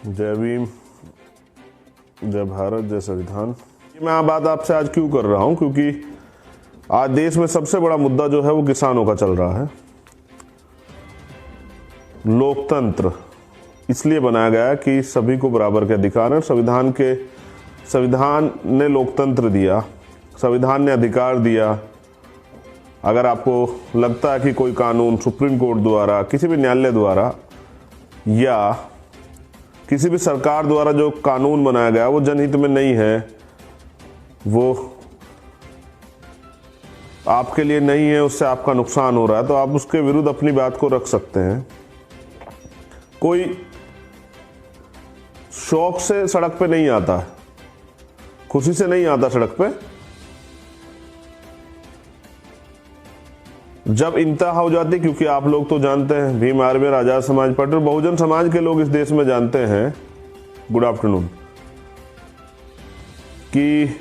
जय भीम, जय भारत, जय संविधान। मैं बात आपसे आज क्यों कर रहा हूं, क्योंकि आज देश में सबसे बड़ा मुद्दा जो है वो किसानों का चल रहा है। लोकतंत्र इसलिए बनाया गया है कि सभी को बराबर के अधिकार हैं। संविधान ने लोकतंत्र दिया, संविधान ने अधिकार दिया। अगर आपको लगता है कि कोई कानून सुप्रीम कोर्ट द्वारा, किसी भी न्यायालय द्वारा या किसी भी सरकार द्वारा जो कानून बनाया गया वो जनहित में नहीं है, वो आपके लिए नहीं है, उससे आपका नुकसान हो रहा है, तो आप उसके विरुद्ध अपनी बात को रख सकते हैं। कोई शौक से सड़क पे नहीं आता है, खुशी से नहीं आता सड़क पे। जब इंतहा हो जाती, क्योंकि आप लोग तो जानते हैं, भीम आर्मी, आजाद समाज पार्टी और बहुजन समाज के लोग इस देश में जानते हैं, गुड आफ्टरनून, कि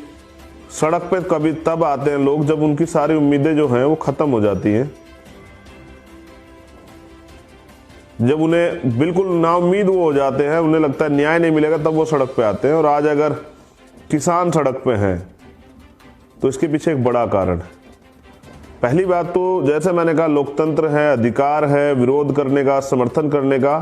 सड़क पे कभी तब आते हैं लोग जब उनकी सारी उम्मीदें जो हैं वो खत्म हो जाती हैं, जब उन्हें बिल्कुल नाउम्मीद वो हो जाते हैं, उन्हें लगता है न्याय नहीं मिलेगा, तब वो सड़क पे आते हैं। और आज अगर किसान सड़क पे हैं तो इसके पीछे एक बड़ा कारण है। पहली बात तो जैसे मैंने कहा, लोकतंत्र है, अधिकार है विरोध करने का, समर्थन करने का।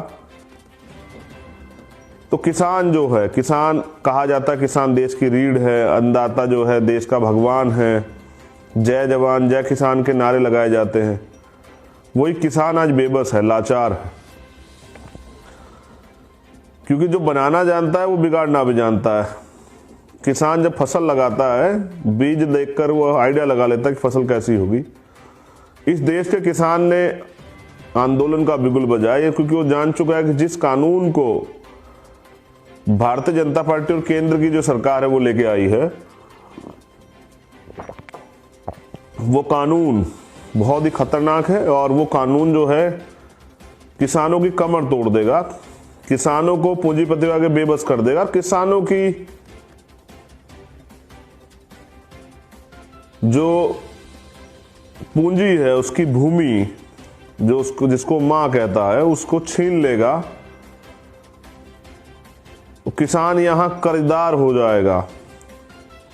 तो किसान जो है, किसान कहा जाता है, किसान देश की रीढ़ है, अन्नदाता जो है देश का भगवान है, जय जवान जय किसान के नारे लगाए जाते हैं। वही किसान आज बेबस है, लाचार है, क्योंकि जो बनाना जानता है वो बिगाड़ना भी जानता है। किसान जब फसल लगाता है, बीज देखकर वो आइडिया लगा लेता है कि फसल कैसी होगी। इस देश के किसान ने आंदोलन का बिगुल बजाया, क्योंकि वो जान चुका है कि जिस कानून को भारतीय जनता पार्टी और केंद्र की जो सरकार है वो लेके आई है, वो कानून बहुत ही खतरनाक है। और वो कानून जो है किसानों की कमर तोड़ देगा, किसानों को पूंजीपति आगे बेबस कर देगा। किसानों की जो पूंजी है, उसकी भूमि जो उसको, जिसको मां कहता है, उसको छीन लेगा। किसान यहां कर्जदार हो जाएगा।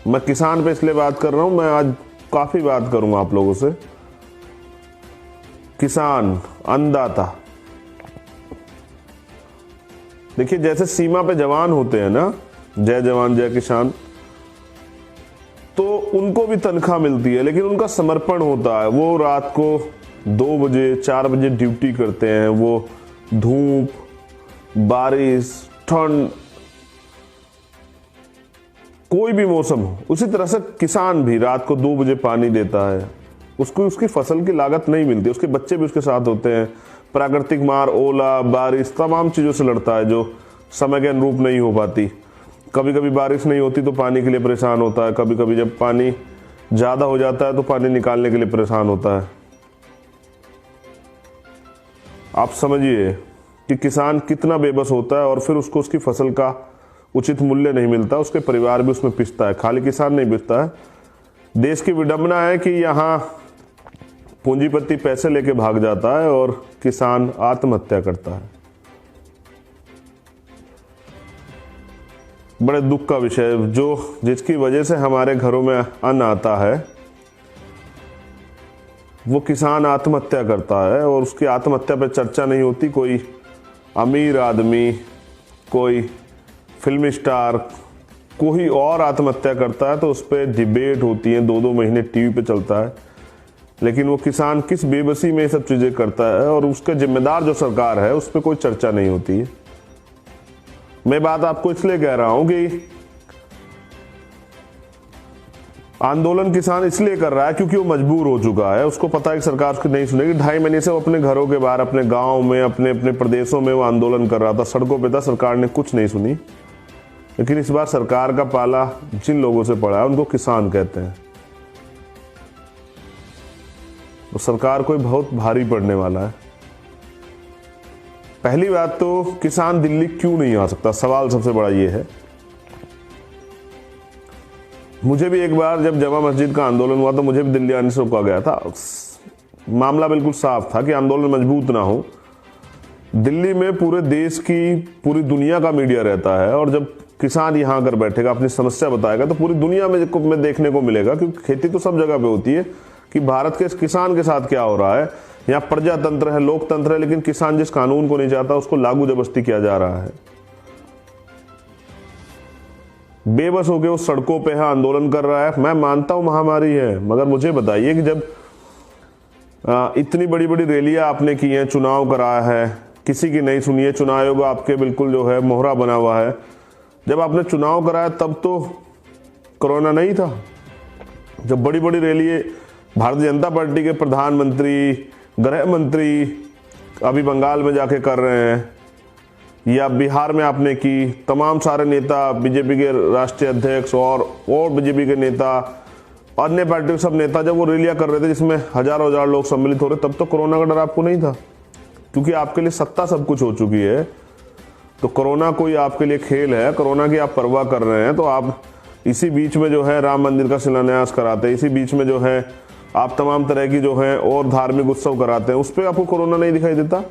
मैं किसान पे इसलिए बात कर रहा हूं, मैं आज काफी बात करूंगा आप लोगों से। किसान, अन्नदाता, देखिए जैसे सीमा पे जवान होते हैं ना, जय जवान जय किसान, तो उनको भी तनख्वाह मिलती है, लेकिन उनका समर्पण होता है। वो रात को 2 बजे 4 बजे ड्यूटी करते हैं। वो धूप, बारिश, ठंड, कोई भी मौसम हो, उसी तरह से किसान भी रात को 2 बजे पानी देता है। उसको उसकी फसल की लागत नहीं मिलती, उसके बच्चे भी उसके साथ होते हैं। प्राकृतिक मार, ओला, बारिश, तमाम चीज़ों से लड़ता है जो समय के अनुरूप नहीं हो पाती। कभी कभी बारिश नहीं होती तो पानी के लिए परेशान होता है, कभी कभी जब पानी ज़्यादा हो जाता है तो पानी निकालने के लिए परेशान होता है। आप समझिए कि किसान कितना बेबस होता है, और फिर उसको उसकी फसल का उचित मूल्य नहीं मिलता, उसके परिवार भी उसमें पिसता है। खाली किसान नहीं पिसता है। देश की विडंबना है कि यहाँ पूंजीपति पैसे लेके भाग जाता है और किसान आत्महत्या करता है। बड़े दुख का विषय, जो जिसकी वजह से हमारे घरों में अन्न आता है, वो किसान आत्महत्या करता है। और उसकी आत्महत्या पर चर्चा नहीं होती। कोई अमीर आदमी, कोई फिल्म स्टार, कोई और आत्महत्या करता है तो उस पर डिबेट होती है, 2-2 महीने टीवी पे चलता है। लेकिन वो किसान किस बेबसी में ये सब चीज़ें करता है, और उसके जिम्मेदार जो सरकार है उस पर कोई चर्चा नहीं होती है। मैं बात आपको इसलिए कह रहा हूं कि आंदोलन किसान इसलिए कर रहा है क्योंकि वो मजबूर हो चुका है। उसको पता है कि सरकार उसकी नहीं सुनेगी। 2.5 महीने से वो अपने घरों के बाहर, अपने गांव में, अपने अपने प्रदेशों में वो आंदोलन कर रहा था, सड़कों पे था, सरकार ने कुछ नहीं सुनी। लेकिन इस बार सरकार का पाला जिन लोगों से पड़ा है उनको किसान कहते हैं। तो सरकार कोई बहुत भारी पड़ने वाला है। पहली बात तो, किसान दिल्ली क्यों नहीं आ सकता, सवाल सबसे बड़ा ये है। मुझे भी एक बार जब जमा मस्जिद का आंदोलन हुआ तो मुझे भी दिल्ली आने से रोका गया था। मामला बिल्कुल साफ था कि आंदोलन मजबूत ना हो, दिल्ली में पूरे देश की, पूरी दुनिया का मीडिया रहता है, और जब किसान यहाँ आकर बैठेगा, अपनी समस्या बताएगा, तो पूरी दुनिया में देखने को मिलेगा, क्योंकि खेती तो सब जगह पे होती है, कि भारत के किसान के साथ क्या हो रहा है। यहाँ प्रजातंत्र है, लोकतंत्र है, लेकिन किसान जिस कानून को नहीं चाहता उसको लागू जबरदस्ती किया जा रहा है। बेबस होकर वो सड़कों पे है, आंदोलन कर रहा है। मैं मानता हूं महामारी है, मगर मुझे बताइए कि जब इतनी बड़ी बड़ी रैलियां आपने की हैं, चुनाव कराया है, किसी की नहीं सुनिए, चुनाव आयोग आपके बिल्कुल जो है मोहरा बना हुआ है। जब आपने चुनाव कराया तब तो कोरोना नहीं था। जब बड़ी बड़ी रैली भारतीय जनता पार्टी के प्रधानमंत्री, गृह मंत्री अभी बंगाल में जाके कर रहे हैं, या बिहार में आपने की, तमाम सारे नेता, बीजेपी के राष्ट्रीय अध्यक्ष और बीजेपी के नेता, अन्य पार्टी के सब नेता जब वो रैलियां कर रहे थे जिसमें हजारों हजार लोग सम्मिलित हो रहे, तब तो कोरोना का डर आपको नहीं था, क्योंकि आपके लिए सत्ता सब कुछ हो चुकी है। तो कोरोना कोई आपके लिए खेल है? कोरोना की आप परवाह कर रहे हैं तो आप इसी बीच में जो है राम मंदिर का शिलान्यास कराते हैं, इसी बीच में जो है आप तमाम तरह की जो है और धार्मिक उत्सव कराते हैं, उस पर आपको कोरोना नहीं दिखाई देता।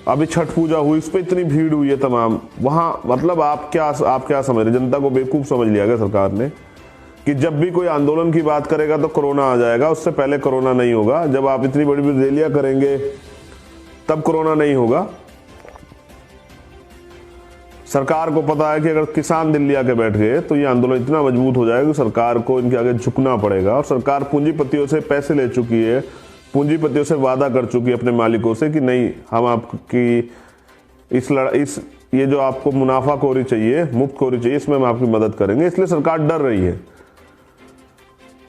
अभी छठ पूजा हुई, उस पर इतनी भीड़ हुई है तमाम, वहां मतलब आप क्या समझ रहे? जनता को बेवकूफ समझ लिया गया सरकार ने कि जब भी कोई आंदोलन की बात करेगा तो कोरोना आ जाएगा, उससे पहले कोरोना नहीं होगा। जब आप इतनी बड़ी बड़ी रैलियां करेंगे तब कोरोना नहीं होगा। सरकार को पता है कि अगर किसान दिल्ली आके बैठ गए तो ये आंदोलन इतना मजबूत हो जाएगा कि सरकार को इनके आगे झुकना पड़ेगा। और सरकार पूंजीपतियों से पैसे ले चुकी है, पूंजीपतियों से वादा कर चुकी है अपने मालिकों से कि नहीं, हम आपकी इस ये जो आपको मुनाफाखोरी चाहिए, मुफ्तखोरी चाहिए, इसमें हम आपकी मदद करेंगे। इसलिए सरकार डर रही है।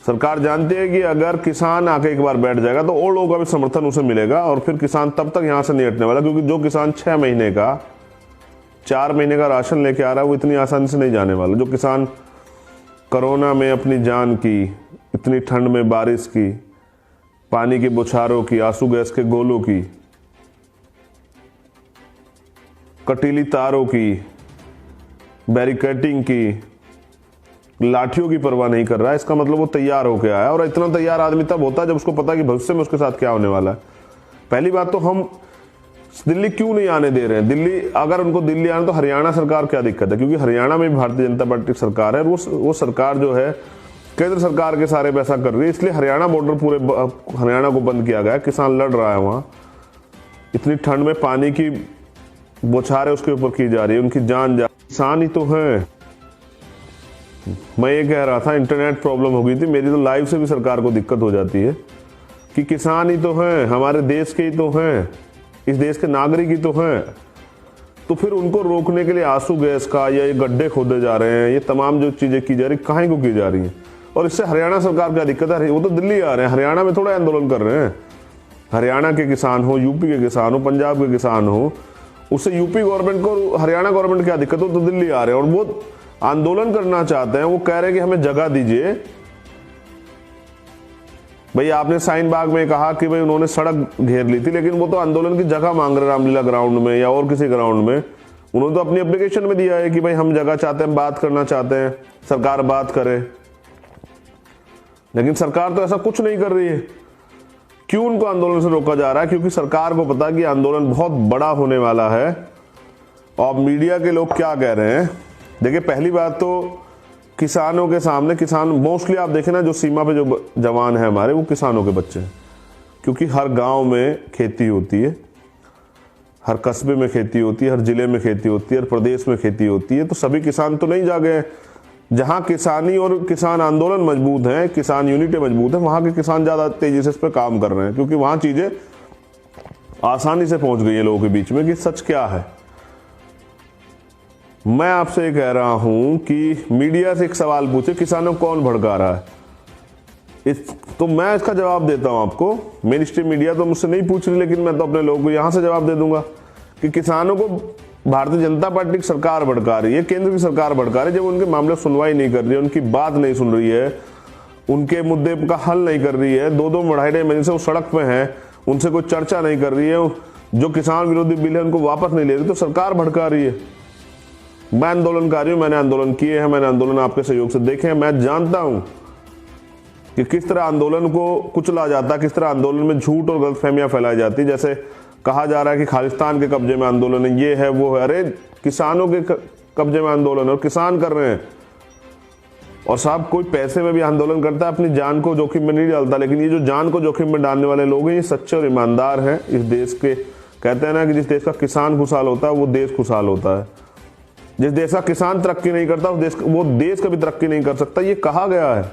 सरकार जानती है कि अगर किसान आके एक बार बैठ जाएगा तो और लोगों का भी समर्थन उसे मिलेगा, और फिर किसान तब तक यहां से नहीं हटने वाला, क्योंकि जो किसान 6 महीने का, 4 महीने का राशन लेके आ रहा है वो इतनी आसानी से नहीं जाने वाला। जो किसान कोरोना में अपनी जान की, इतनी ठंड में बारिश की, पानी की बौछारों की, आंसू गैस के गोलों की, कटीली तारों की, बैरिकेडिंग की, लाठियों की परवाह नहीं कर रहा है, इसका मतलब वो तैयार होके आया। और इतना तैयार आदमी तब होता है जब उसको पता है कि भविष्य में उसके साथ क्या होने वाला है। पहली बात तो हम दिल्ली क्यों नहीं आने दे रहे हैं? दिल्ली, अगर उनको दिल्ली आने तो हरियाणा सरकार क्या दिक्कत है? क्योंकि हरियाणा में भी भारतीय जनता पार्टी की सरकार है, वो सरकार जो है केंद्र सरकार के सारे पैसा कर रही है, इसलिए हरियाणा बॉर्डर पूरे हरियाणा को बंद किया गया है। किसान लड़ रहा है वहां, इतनी ठंड में पानी की बौछारें उसके ऊपर की जा रही है, उनकी जान किसान ही तो है। मैं ये कह रहा था इंटरनेट प्रॉब्लम हो गई थी मेरी, तो लाइव से भी सरकार को दिक्कत हो जाती है कि किसान ही तो हैं, हमारे देश के ही तो हैं, इस देश के नागरिक ही तो हैं। तो फिर उनको रोकने के लिए आंसू गैस का या ये गड्ढे खोदे जा रहे हैं, ये तमाम जो चीजें की जा रही, काहे को की जा रही है? और इससे हरियाणा सरकार क्या दिक्कत है? वो तो दिल्ली आ रहे हैं, हरियाणा में थोड़ा आंदोलन कर रहे हैं। हरियाणा के किसान हो, यूपी के किसान हो, पंजाब के किसान हो, उससे यूपी गवर्नमेंट को, हरियाणा गवर्नमेंट क्या दिक्कत हो? तो दिल्ली आ रहे हैं और वो आंदोलन करना चाहते हैं। वो कह रहे हैं कि हमें जगह दीजिए। भाई आपने शाहीन बाग में कहा कि भाई उन्होंने सड़क घेर ली थी, लेकिन वो तो आंदोलन की जगह मांग रहे, रामलीला ग्राउंड में या और किसी ग्राउंड में। उन्होंने तो अपनी एप्लीकेशन में दिया है कि भाई हम जगह चाहते हैं, बात करना चाहते हैं, सरकार बात करे। लेकिन सरकार तो ऐसा कुछ नहीं कर रही है। क्यों उनको आंदोलन से रोका जा रहा है? क्योंकि सरकार को पता है कि आंदोलन बहुत बड़ा होने वाला है। और मीडिया के लोग क्या कह रहे हैं? देखिए, पहली बात तो किसानों के सामने, किसान मोस्टली आप देखें ना, जो सीमा पे जो जवान है हमारे, वो किसानों के बच्चे हैं, क्योंकि हर गांव में खेती होती है, हर कस्बे में खेती होती है, हर जिले में खेती होती है, हर प्रदेश में खेती होती है। तो सभी किसान तो नहीं जागे हैं। जहां किसानी और किसान आंदोलन मजबूत हैं, किसान यूनिटें मजबूत हैं, वहां के किसान ज्यादा तेजी से इस पर काम कर रहे हैं, क्योंकि वहां चीजें आसानी से पहुंच गई है लोगों के बीच में कि सच क्या है। मैं आपसे ये कह रहा हूं कि मीडिया से एक सवाल पूछे, किसानों को कौन भड़का रहा है? तो मैं इसका जवाब देता हूं आपको। मेन स्ट्रीम मीडिया तो मुझसे नहीं पूछ रही, लेकिन मैं तो अपने लोगों को यहां से जवाब दे दूंगा कि किसानों को भारतीय जनता पार्टी की सरकार भड़का रही है, केंद्र की सरकार भड़का रही है। जब उनके मामले सुनवाई नहीं कर रही है, उनकी बात नहीं सुन रही है, उनके मुद्दे का हल नहीं कर रही है, 2-2 ढाई महीने से वो सड़क पे हैं, उनसे कोई चर्चा नहीं कर रही है, जो किसान विरोधी बिल है उनको वापस नहीं ले रही, तो सरकार भड़का रही है। मैं आंदोलनकारी हूं, मैंने आंदोलन किए हैं, मैंने आंदोलन आपके सहयोग से देखे हैं। मैं जानता हूं कि किस तरह आंदोलन को कुचला जाता है, किस तरह आंदोलन में झूठ और गलतफहमियां फैलाई जाती। जैसे कहा जा रहा है कि खालिस्तान के कब्जे में आंदोलन है, ये है वो है। अरे किसानों के कब्जे में आंदोलन है और किसान कर रहे हैं। और साहब कोई पैसे में भी आंदोलन करता है, अपनी जान को जोखिम में नहीं डालता, लेकिन ये जो जान को जोखिम में डालने वाले लोग हैं ये सच्चे और ईमानदार हैं इस देश के। कहते हैं ना कि जिस देश का किसान खुशहाल होता है वो देश खुशहाल होता है। जिस देश का किसान तरक्की नहीं करता वो देश कभी तरक्की नहीं कर सकता, ये कहा गया है।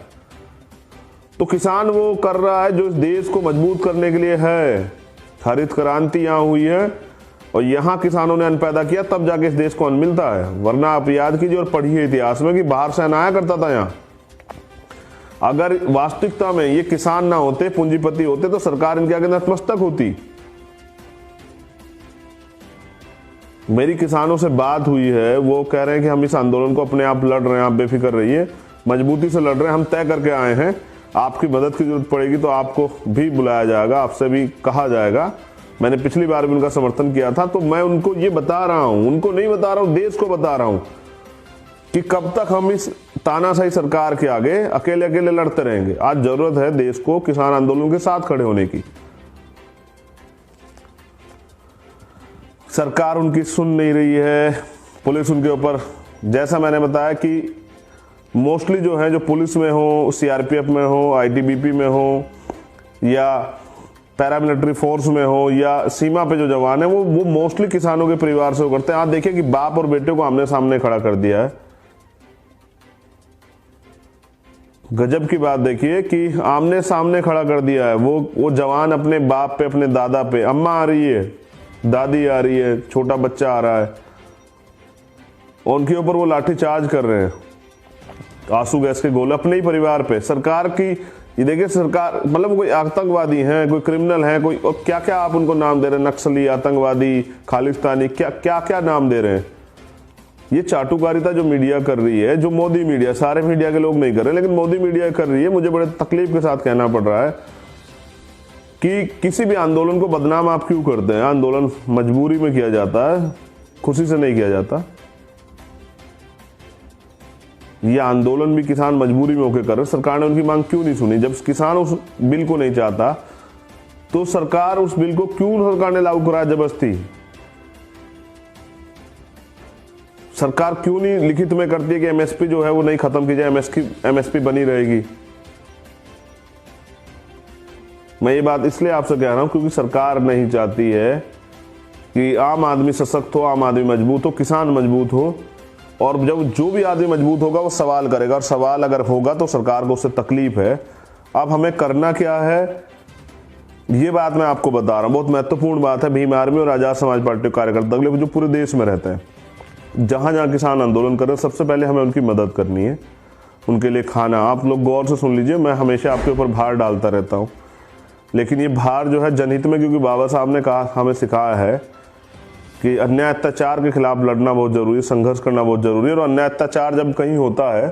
तो किसान वो कर रहा है जो इस देश को मजबूत करने के लिए है। हरित क्रांति यहाँ हुई है और यहाँ किसानों ने अन्न पैदा किया, तब जाके इस देश को अन्न मिलता है। वरना आप याद कीजिए और पढ़िए इतिहास में कि बाहर से अन्न आया करता था यहाँ। अगर वास्तविकता में ये किसान ना होते, पूंजीपति होते, तो सरकार इनके आगे नतमस्तक होती। मेरी किसानों से बात हुई है, वो कह रहे हैं कि हम इस आंदोलन को अपने आप लड़ रहे हैं, आप बेफिक्र रहिए, मजबूती से लड़ रहे हैं, हम तय करके आए हैं। आपकी मदद की जरूरत पड़ेगी तो आपको भी बुलाया जाएगा, आपसे भी कहा जाएगा। मैंने पिछली बार भी उनका समर्थन किया था। तो मैं उनको ये बता रहा हूं, उनको नहीं बता रहा हूं, देश को बता रहा हूं कि कब तक हम इस तानाशाही सरकार के आगे अकेले अकेले लड़ते रहेंगे। आज जरूरत है देश को किसान आंदोलन के साथ खड़े होने की। सरकार उनकी सुन नहीं रही है, पुलिस उनके ऊपर, जैसा मैंने बताया कि मोस्टली जो है, जो पुलिस में हो, सीआरपीएफ में हो, आईटीबीपी में हो, या पैरामिलिट्री फोर्स में हो, या सीमा पे जो जवान है, वो मोस्टली किसानों के परिवार से करते हैं। आप देखिए कि बाप और बेटे को आमने सामने खड़ा कर दिया है। गजब की बात देखिए कि आमने सामने खड़ा कर दिया है। वो जवान अपने बाप पे, अपने दादा पे, अम्मा आ रही है, दादी आ रही है, छोटा बच्चा आ रहा है, और उनके ऊपर वो लाठी चार्ज कर रहे हैं, आंसू गैस के गोले अपने ही परिवार पे। सरकार की ये देखिए, सरकार मतलब कोई आतंकवादी हैं, कोई क्रिमिनल हैं, कोई और क्या क्या आप उनको नाम दे रहे हैं, नक्सली, आतंकवादी, खालिस्तानी, क्या क्या क्या नाम दे रहे हैं। ये चाटुकारिता जो मीडिया कर रही है, जो मोदी मीडिया, सारे मीडिया के लोग नहीं कर रहे, लेकिन मोदी मीडिया कर रही है। मुझे बड़े तकलीफ के साथ कहना पड़ रहा है कि किसी भी आंदोलन को बदनाम आप क्यों करते हैं। आंदोलन मजबूरी में किया जाता है, खुशी से नहीं किया जाता। ये आंदोलन भी किसान मजबूरी में होकर कर रहे। सरकार ने उनकी मांग क्यों नहीं सुनी? जब किसान उस बिल को नहीं चाहता तो सरकार उस बिल को क्यों सरकार ने लागू कराया जबरदस्ती? सरकार क्यों नहीं लिखित में करती है कि एमएसपी जो है वो नहीं खत्म की जाए, एमएसपी बनी रहेगी? मैं ये बात इसलिए आपसे कह रहा हूं क्योंकि सरकार नहीं चाहती है कि आम आदमी सशक्त हो, आम आदमी मजबूत हो, किसान मजबूत हो। और जब जो भी आदमी मजबूत होगा वो सवाल करेगा, और सवाल अगर होगा तो सरकार को उससे तकलीफ है। अब हमें करना क्या है, ये बात मैं आपको बता रहा हूँ, बहुत महत्वपूर्ण बात है। भीम आर्मी और आजाद समाज पार्टी के कार्यकर्ता जो पूरे देश में रहते हैं, जहां जहां किसान आंदोलन कर रहे हैं, सबसे पहले हमें उनकी मदद करनी है, उनके लिए खाना। आप लोग गौर से सुन लीजिए, मैं हमेशा आपके ऊपर भार डालता रहता हूँ, लेकिन ये भार जो है जनहित में, क्योंकि बाबा साहब ने कहा, हमें सिखाया है कि अन्याय अत्याचार के खिलाफ लड़ना बहुत जरूरी है, संघर्ष करना बहुत जरूरी है। और अन्याय अत्याचार जब कहीं होता है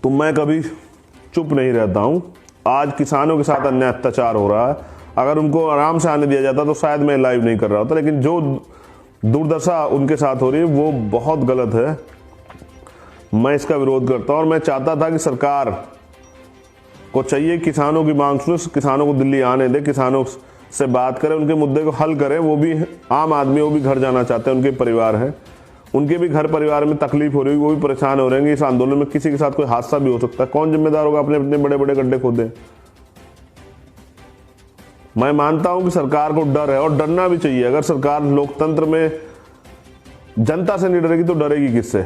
तो मैं कभी चुप नहीं रहता हूं। आज किसानों के साथ अन्याय अत्याचार हो रहा है, अगर उनको आराम से आने दिया जाता तो शायद मैं लाइव नहीं कर रहा होता, लेकिन जो दुर्दशा उनके साथ हो रही है वो बहुत गलत है। मैं इसका विरोध करता हूं और मैं चाहता था कि सरकार को चाहिए किसानों की मांग सुने, किसानों को दिल्ली आने दे, किसानों से बात करें, उनके मुद्दे को हल करें। वो भी आम आदमी, वो भी घर जाना चाहते हैं, उनके परिवार हैं, उनके भी घर परिवार में तकलीफ हो रही है, वो भी परेशान हो रहे हैं। इस आंदोलन में किसी के साथ कोई हादसा भी हो सकता है, कौन जिम्मेदार होगा? अपने अपने बड़े बड़े गड्ढे खोदे। मैं मानता हूं कि सरकार को डर है और डरना भी चाहिए। अगर सरकार लोकतंत्र में जनता से नहीं डरेगी तो डरेगी किससे?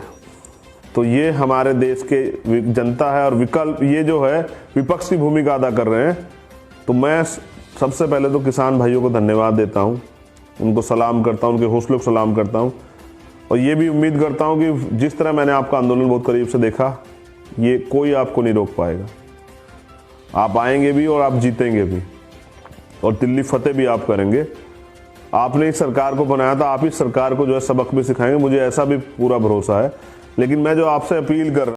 तो ये हमारे देश के जनता है और विकल्प ये जो है विपक्ष की भूमिका अदा कर रहे हैं। तो मैं सबसे पहले तो किसान भाइयों को धन्यवाद देता हूं, उनको सलाम करता हूं, उनके हौसले को सलाम करता हूं, और ये भी उम्मीद करता हूं कि जिस तरह मैंने आपका आंदोलन बहुत करीब से देखा, ये कोई आपको नहीं रोक पाएगा। आप आएंगे भी और आप जीतेंगे भी, और दिल्ली फतेह भी आप करेंगे। आपने इस सरकार को बनाया था, आप इस सरकार को जो है सबक भी सिखाएंगे, मुझे ऐसा भी पूरा भरोसा है। लेकिन मैं जो आपसे अपील कर